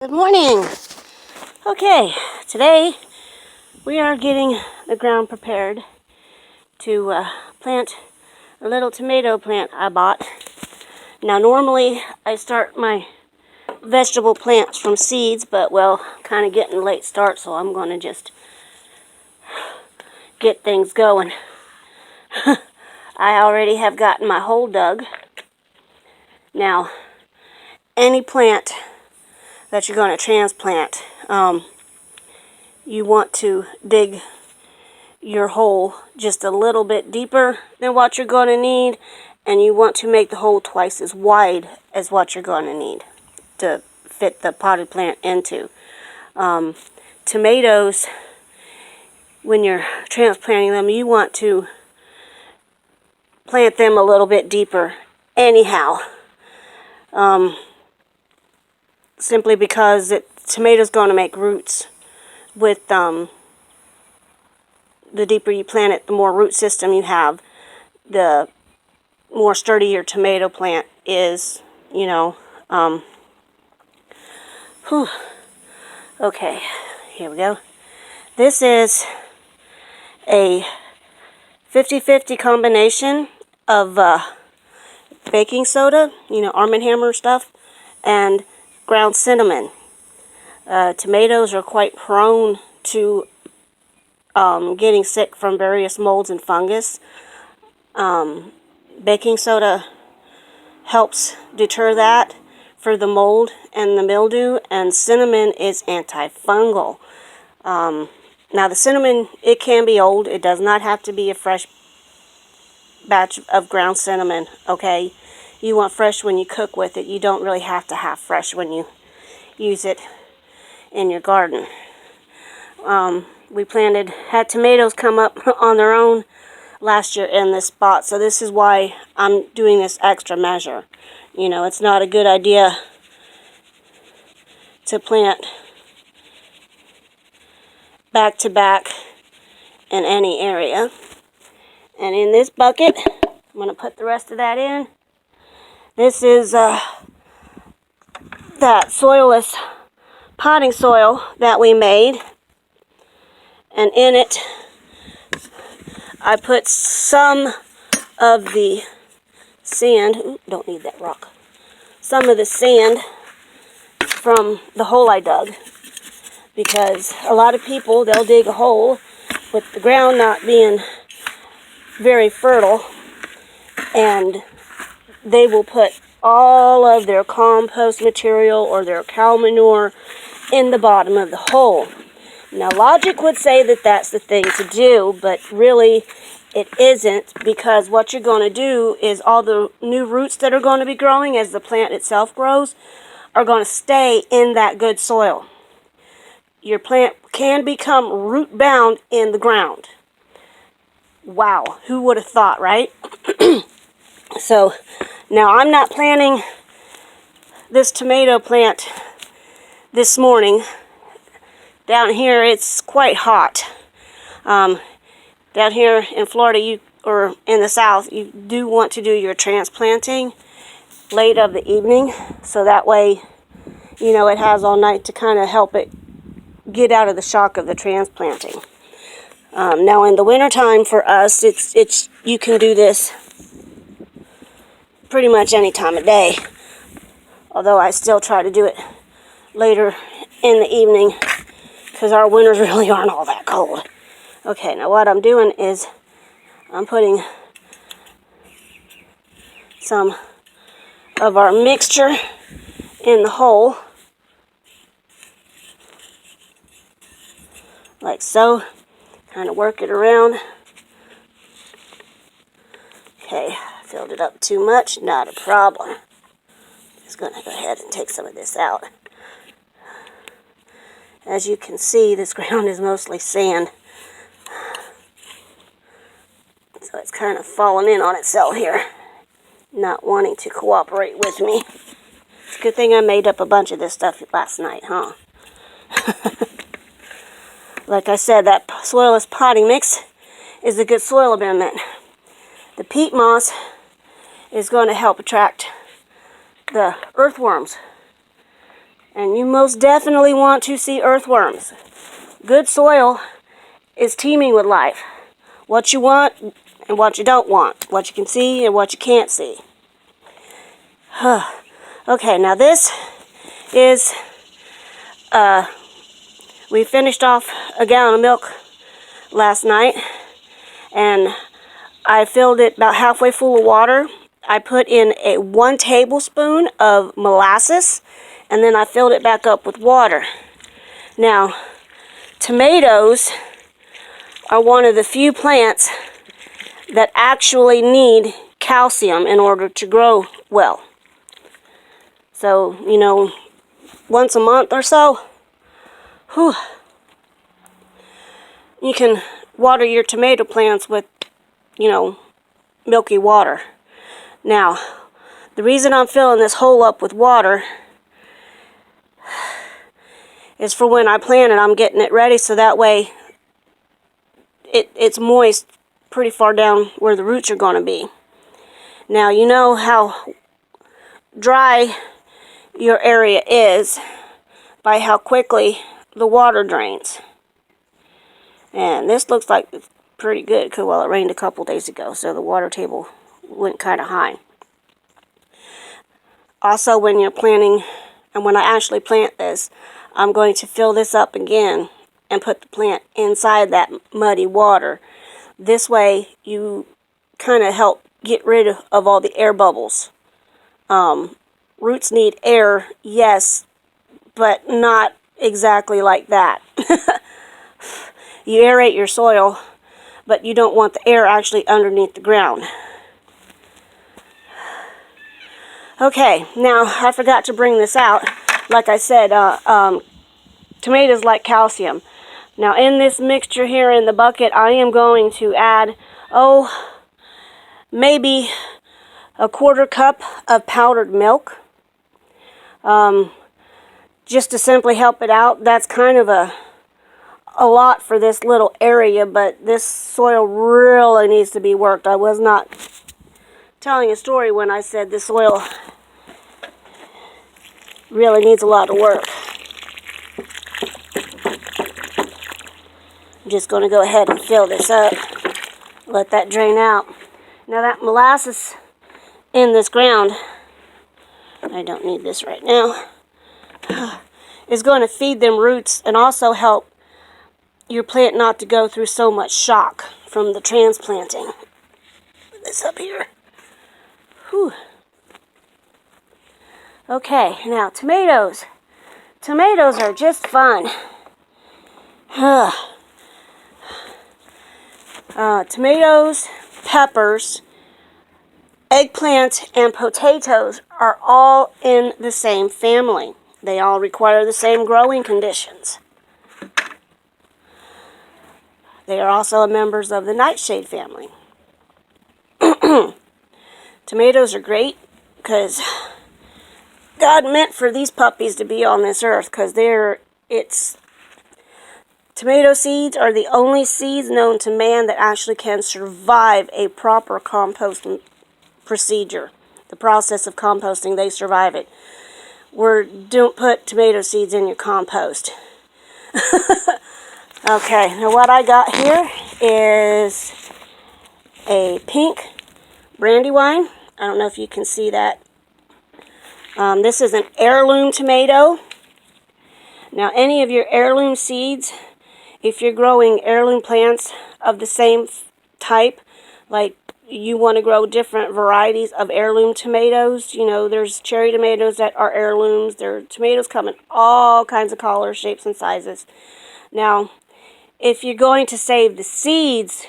Good morning. Okay, today we are getting the ground prepared to plant a little tomato plant I bought. Now normally I start my vegetable plants from seeds, but well, kind of getting a late start, so I'm going to just get things going. I already have gotten my hole dug. Now, any plant that you're going to transplant, you want to dig your hole just a little bit deeper than what you're going to need, and you want to make the hole twice as wide as what you're going to need to fit the potted plant into. Tomatoes, when you're transplanting them, you want to plant them a little bit deeper anyhow, simply because tomatoes going to make roots with the deeper you plant it, the more root system you have, the more sturdy your tomato plant is, you know. Okay, here we go. This is a 50-50 combination of baking soda, Arm & Hammer stuff, and ground cinnamon. Tomatoes are quite prone to getting sick from various molds and fungus. Baking soda helps deter that for the mold and the mildew, and cinnamon is antifungal. Now the cinnamon, it can be old. It does not have to be a fresh batch of ground cinnamon, okay? You want fresh when you cook with it. You don't really have to have fresh when you use it in your garden. We had tomatoes come up on their own last year in this spot, so this is why I'm doing this extra measure. It's not a good idea to plant back to back in any area. And in this bucket, I'm going to put the rest of that in. This is that Soilless potting soil that we made. And in it, I put some of the sand. Ooh, don't need that rock. Some of the sand from the hole I dug. Because a lot of people, they'll dig a hole with the ground not being very fertile, and they will put all of their compost material or their cow manure in the bottom of the hole. Now, logic would say that that's the thing to do, but really it isn't, because what you're going to do is all the new roots that are going to be growing as the plant itself grows are going to stay in that good soil. Your plant can become root bound in the ground. Wow, who would have thought, right? So, now I'm not planting this tomato plant this morning. Down here, it's quite hot. Down here in Florida, or in the South, you do want to do your transplanting late of the evening, so that way, it has all night to kind of help it get out of the shock of the transplanting. Now in the wintertime for us, you can do this pretty much any time of day. Although I still try to do it later in the evening, because our winters really aren't all that cold. Okay, now what I'm doing is I'm putting some of our mixture in the hole, like so. Kind of work it around. Okay, filled it up too much, not a problem. Just going to go ahead and take some of this out. As you can see, this ground is mostly sand. So it's kind of falling in on itself here, not wanting to cooperate with me. It's a good thing I made up a bunch of this stuff last night, huh? Like I said, that Soilless potting mix is a good soil amendment. The peat moss is going to help attract the earthworms And you most definitely want to see earthworms. Good soil is teeming with life. What you want and what you don't want. What you can see and what you can't see. Okay, now this is, we finished off a gallon of milk last night. And I filled it about halfway full of water. I put in 1 tablespoon of molasses. And then I filled it back up with water. Now, tomatoes are one of the few plants that actually need calcium in order to grow well. So, you know, once a month or so, you can water your tomato plants with, you know, milky water. Now, the reason I'm filling this hole up with water is for when I plant it, I'm getting it ready so that way it's moist pretty far down where the roots are going to be. Now, you know how dry your area is by how quickly the water drains. And this looks like it's pretty good because, well, it rained a couple days ago, so the water table went kind of high. Also, when you're planting, and when I actually plant this, I'm going to fill this up again and put the plant inside that muddy water. This way, you kind of help get rid of all the air bubbles. Roots need air, yes, but not exactly like that. You aerate your soil, but you don't want the air actually underneath the ground. Okay, now I forgot to bring this out. Like I said, tomatoes like calcium. Now in this mixture here in the bucket, I am going to add, maybe a 1/4 cup of powdered milk. Just to simply help it out. That's kind of a lot for this little area, but this soil really needs to be worked. I was not telling a story when I said the soil really needs a lot of work. I'm just going to go ahead and fill this up. Let that drain out. Now that molasses in this ground, I don't need this right now, is going to feed them roots and also help your plant not to go through so much shock from the transplanting. Put this up here. Whew. Okay, now tomatoes. Tomatoes are just fun. Tomatoes, peppers, eggplant, and potatoes are all in the same family. They all require the same growing conditions. They are also members of the nightshade family. Tomatoes are great because God meant for these puppies to be on this earth because tomato seeds are the only seeds known to man that actually can survive a proper composting procedure. The process of composting, they survive it. Don't put tomato seeds in your compost. Okay, now what I got here is a pink brandywine. I don't know if you can see that. This is an heirloom tomato. Now, any of your heirloom seeds, if you're growing heirloom plants of the same type, like you want to grow different varieties of heirloom tomatoes, you know, there's cherry tomatoes that are heirlooms. Tomatoes come in all kinds of colors, shapes, and sizes. Now, if you're going to save the seeds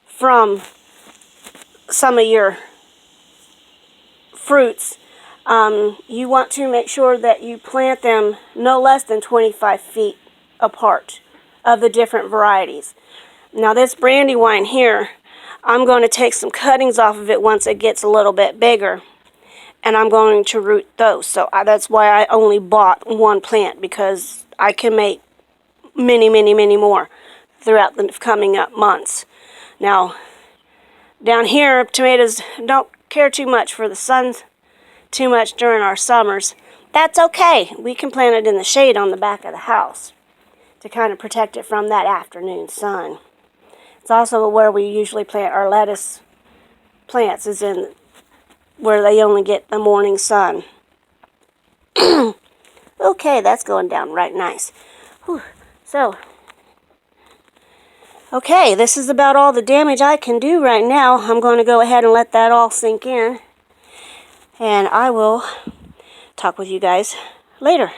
from some of your fruits, you want to make sure that you plant them no less than 25 feet apart of the different varieties. Now this brandywine here, I'm going to take some cuttings off of it once it gets a little bit bigger, and I'm going to root those. So that's why I only bought one plant, because I can make many, many, many more throughout the coming up months. Now, down here, tomatoes don't care too much for the sun too much during our summers. that's okay. We can plant it in the shade on the back of the house to kind of protect it from that afternoon sun. It's also where we usually plant our lettuce plants, is in where they only get the morning sun. Okay, that's going down right nice. Whew. So, okay, this is about all the damage I can do right now. I'm going to go ahead and let that all sink in. And I will talk with you guys later.